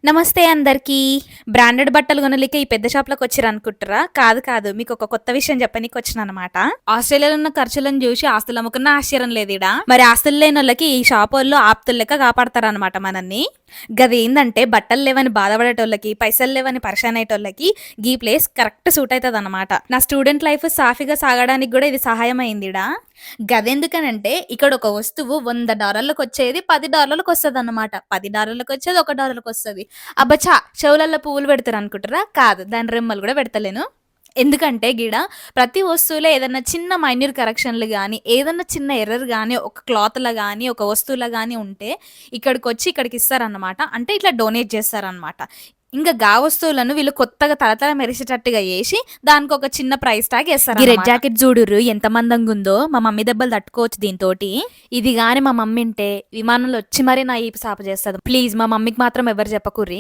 నమస్తే అందరికీ. బ్రాండెడ్ బట్టలు కొనలేక ఈ పెద్ద షాప్‌లోకి వచ్చిరనుకుంటుర్రా? కాదు కాదు. మీకొక కొత్త విషయం చెప్పనీకొచ్చిననమాట. ఆస్ట్రేలియాలో ఉన్న ఖర్చులను జూసి ఆస్తులు అమ్ముకున్నా ఆశ్చర్యం లేదీడ. మరి ఆస్తులు లేనోళ్ళకి ఈ షాపోళ్ళు ఆప్తులు లెక్క కాపాడతారనమాట మనల్ని. గదేందంటే బట్టలు లేవని బాధపడేటోళ్ళకి, పైసలు లేవని పరేషాన్ అయ్యేటోళ్ళకి గీ ప్లేస్ కరెక్ట్ సూట్ అయితదనమాట. నా స్టూడెంట్ లైఫ్ సాఫీగా సాగడానికి గూడా ఇది సహాయమైందిడా. గదెందుకనంటే ఇక్కడ ఒక వస్తువు $100 వచ్చేది $10 వస్తదనమాట. $10 వచ్చేది $1 వస్తది. అబ్బచ్చా! చెవులల్ల పువ్వులు పెడతారనుకుంటుర్రా? కాదు. దాని రెమ్మలు గూడా పెడతలేను. ఎందుకంటే గీడ ప్రతి వస్తువులో ఏదన్నా చిన్న మైన్యూర్ కరెక్షన్‌లు గానీ, ఏదన్నా చిన్న ఎర్రర్ గానీ, ఒక క్లాత్‌ల గానీ, ఒక వస్తువుల గానీ ఉంటే ఇక్కడికొచ్చి ఇక్కడికిస్తారనమాట. అంటే ఇట్లా డొనేట్ చేస్తారనమాట. ఇంక గా వస్తువులను వీళ్ళు కొత్తగా తళతళ మెరిసేటట్టుగా ఏసి దానికొక చిన్న ప్రైస్ ట్యాగ్ ఏస్తారనమాట. ఈ రెడ్ జాకెట్ జూడుర్రు ఎంత మందంగుందో. మా మమ్మీ దెబ్బలు తట్టుకోవచ్చు దీనితోటి. ఇది గాని మా మమ్మీ ఇంటే విమానంలో వచ్చి మరీ నా ఈపు సాపు చేస్తది. ప్లీజ్ మా మమ్మీకి మాత్రం ఎవరు చెప్పకుర్రి.